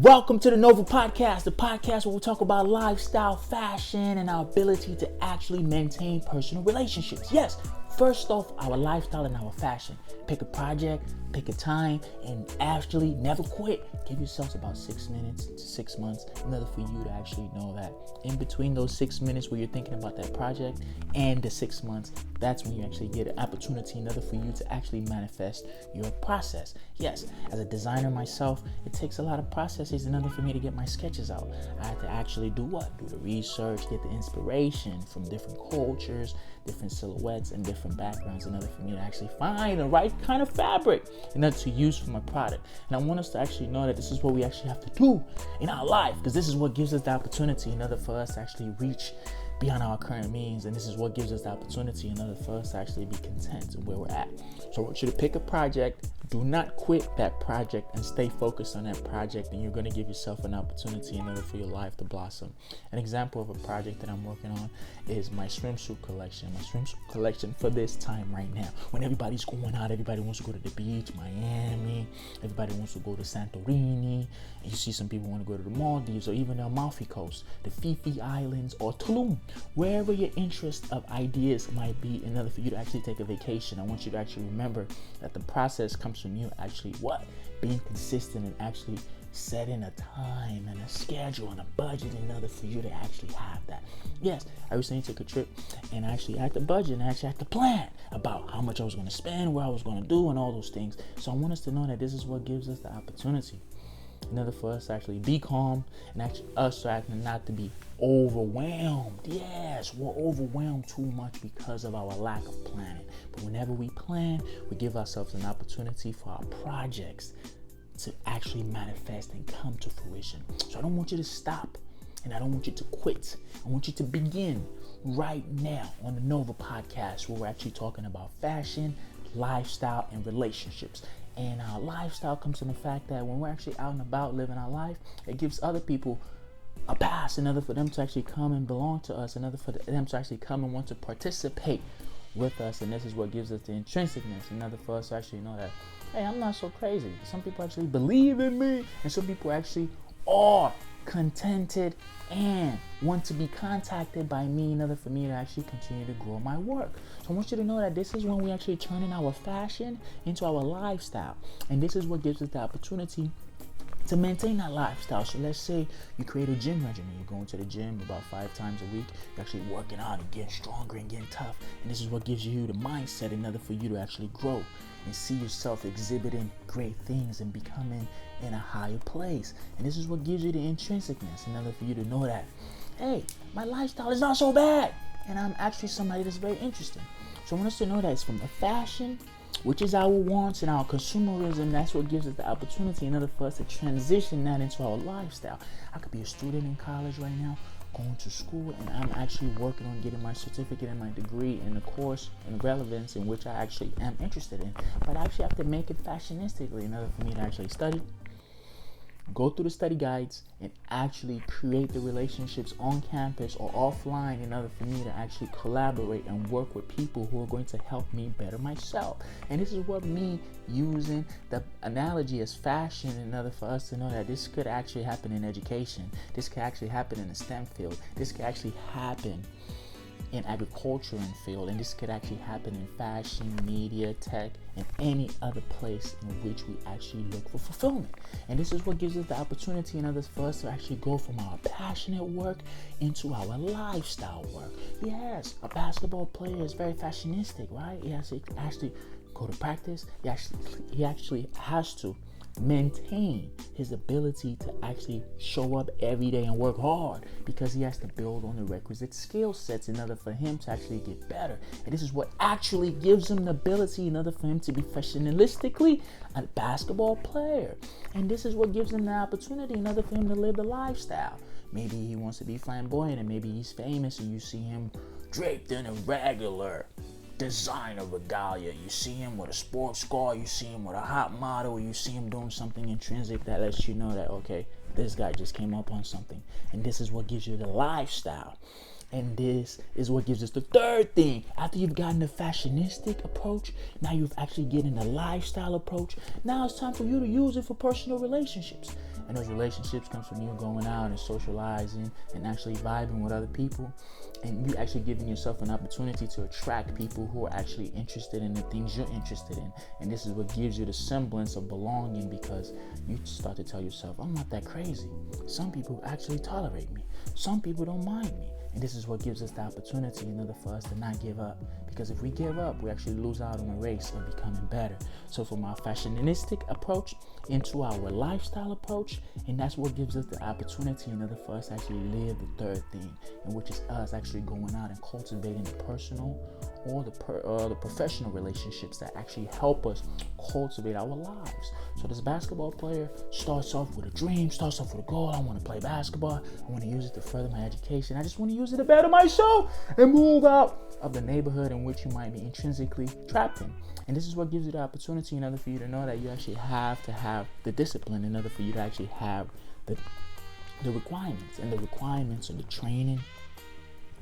Welcome to the Nova Podcast, the podcast where we talk about lifestyle, fashion, and our ability to actually maintain personal relationships. Yes, first off, our lifestyle and our fashion. Pick a project, pick a time, and actually never quit. Give yourselves about 6 minutes to 6 months in order for you to actually know that in between those 6 minutes where you're thinking about that project and the 6 months, that's when you actually get an opportunity in order for you to actually manifest your process. Yes, as a designer myself, it takes a lot of processes in order for me to get my sketches out. I had to actually do what? Do the research, get the inspiration from different cultures, different silhouettes, and different backgrounds in order for me to actually find the right kind of fabric in order to use for my product. And I want us to actually know that this is what we actually have to do in our life, because this is what gives us the opportunity in order for us to actually reach beyond our current means, and this is what gives us the opportunity in order for us to actually be content in where we're at. So I want you to pick a project, do not quit that project, and stay focused on that project, and you're going to give yourself an opportunity in order for your life to blossom. An example of a project that I'm working on is my swimsuit collection. My swimsuit collection for this time right now, when everybody's going out, everybody wants to go to the beach, Miami, everybody wants to go to Santorini, and you see some people want to go to the Maldives or even the Amalfi Coast, the Fifi Islands, or Tulum. Wherever your interest of ideas might be in order for you to actually take a vacation, I want you to actually remember that the process comes from you actually being consistent and actually setting a time and a schedule and a budget in order for you to actually have that. Yes, I recently took a trip and I actually had to budget and I actually had to plan about how much I was going to spend, what I was going to do, and all those things. So I want us to know that this is what gives us the opportunity in order for us to actually be calm and actually us to actually not to be overwhelmed. Yes, we're overwhelmed too much because of our lack of planning. But whenever we plan, we give ourselves an opportunity for our projects to actually manifest and come to fruition. So I don't want you to stop and I don't want you to quit. I want you to begin right now on the Nova Podcast, where we're actually talking about fashion, lifestyle, and relationships. And our lifestyle comes from the fact that when we're actually out and about living our life, it gives other people a pass in order for them to actually come and belong to us, in order for them to actually come and want to participate with us. And this is what gives us the intrinsicness in order for us to actually know that, hey, I'm not so crazy. Some people actually believe in me, and some people actually are contented and want to be contacted by me in order for me to actually continue to grow my work. So I want you to know that this is when we actually turn in our fashion into our lifestyle, and this is what gives us the opportunity to maintain that lifestyle. So let's say you create a gym regimen. You're going to the gym about 5 times a week. You're actually working out and getting stronger and getting tough. And this is what gives you the mindset in order for you to actually grow and see yourself exhibiting great things and becoming in a higher place. And this is what gives you the intrinsicness in order for you to know that, hey, my lifestyle is not so bad, and I'm actually somebody that's very interesting. So I want us to know that it's from the fashion, which is our wants and our consumerism. That's what gives us the opportunity in order for us to transition that into our lifestyle. I could be a student in college right now, going to school, and I'm actually working on getting my certificate and my degree in the course and relevance in which I actually am interested in. But I actually have to make it fashionistically in order for me to actually study, go through the study guides, and actually create the relationships on campus or offline in order for me to actually collaborate and work with people who are going to help me better myself. And this is what me using the analogy as fashion in order for us to know that this could actually happen in education. This could actually happen in the STEM field. This could actually happen in agriculture and field, and this could actually happen in fashion, media, tech, and any other place in which we actually look for fulfillment. And this is what gives us the opportunity in order for us to actually go from our passionate work into our lifestyle work. Yes, a basketball player is very fashionistic, right? He has to actually go to practice. He actually has to maintain his ability to actually show up every day and work hard, because he has to build on the requisite skill sets in order for him to actually get better. And this is what actually gives him the ability in order for him to be fashionistically a basketball player. And this is what gives him the opportunity in order for him to live the lifestyle. Maybe he wants to be flamboyant and maybe he's famous and you see him draped in a regular designer regalia. You see him with a sports car, you see him with a hot model, you see him doing something intrinsic that lets you know that, okay, this guy just came up on something. And this is what gives you the lifestyle. And this is what gives us the third thing. After you've gotten the fashionistic approach, now you've actually getting the lifestyle approach. Now it's time for you to use it for personal relationships. And those relationships comes from you going out and socializing and actually vibing with other people, and you actually giving yourself an opportunity to attract people who are actually interested in the things you're interested in. And this is what gives you the semblance of belonging, because you start to tell yourself, I'm not that crazy. Some people actually tolerate me. Some people don't mind me. And this is what gives us the opportunity in order for us to not give up. Because if we give up, we actually lose out on the race of becoming better. So from our fashionistic approach into our lifestyle approach, and that's what gives us the opportunity in order for us to actually live the third thing, and which is us actually going out and cultivating the personal or the professional relationships that actually help us cultivate our lives. So this basketball player starts off with a dream, starts off with a goal. I want to play basketball. I want to use it to further my education. I just want to use it to better myself and move out of the neighborhood in which you might be intrinsically trapped in. And this is what gives you the opportunity in order for you to know that you actually have to have the discipline in order for you to actually have the requirements. And the requirements are the training,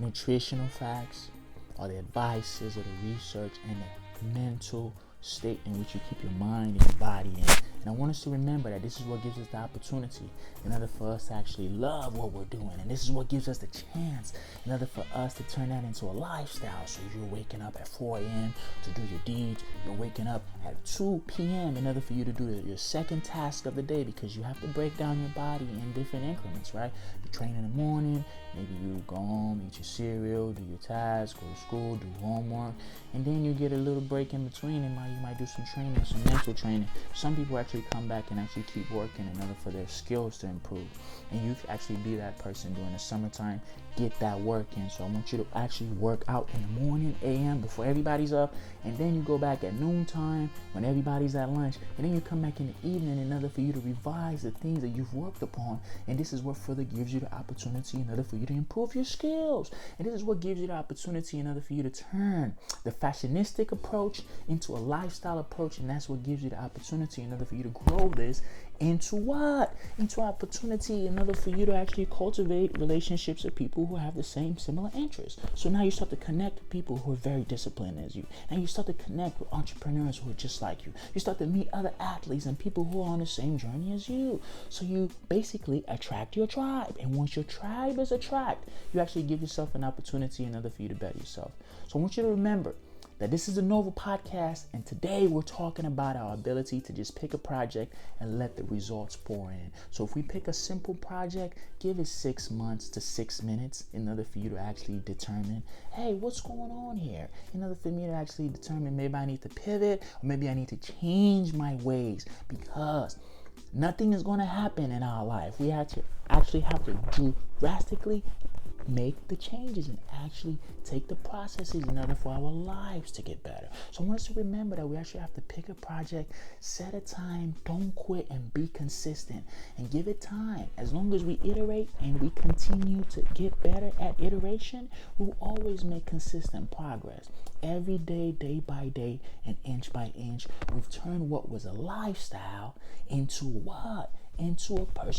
nutritional facts, or the advices, or the research, and the mental state in which you keep your mind and your body in. And I want us to remember that this is what gives us the opportunity in order for us to actually love what we're doing. And this is what gives us the chance in order for us to turn that into a lifestyle. So you're waking up at 4 a.m. to do your deeds. You're waking up at 2 p.m. in order for you to do your second task of the day, because you have to break down your body in different increments, right? You train in the morning, maybe you go home, eat your cereal, do your tasks, go to school, do homework, and then you get a little break in between, and you might do some training, some mental training. Some people actually come back and actually keep working in order for their skills to improve. And you can actually be that person during the summertime. Get that work in. So I want you to actually work out in the morning, a.m., before everybody's up, and then you go back at noontime when everybody's at lunch, and then you come back in the evening in order for you to revise the things that you've worked upon. And this is what further gives you the opportunity in order for you to improve your skills. And this is what gives you the opportunity in order for you to turn the fashionistic approach into a lifestyle approach. And that's what gives you the opportunity in order for you to grow this into what? Into opportunity in order for you to actually cultivate relationships with people who have the same similar interests. So now you start to connect with people who are very disciplined as you. Now you start to connect with entrepreneurs who are just like you. You start to meet other athletes and people who are on the same journey as you. So you basically attract your tribe. And once your tribe is attracted, you actually give yourself an opportunity in order for you to better yourself. So I want you to remember that this is the Nova Podcast, and today we're talking about our ability to just pick a project and let the results pour in. So if we pick a simple project, give it 6 months to 6 minutes in order for you to actually determine, hey, what's going on here? In order for me to actually determine, maybe I need to pivot, or maybe I need to change my ways, because nothing is going to happen in our life. We have to do drastically make the changes and actually take the processes in order for our lives to get better. So I want us to remember that we actually have to pick a project, set a time, don't quit, and be consistent, and give it time. As long as we iterate and we continue to get better at iteration, we'll always make consistent progress. Every day, day by day, and inch by inch, we've turned what was a lifestyle into what? Into a person.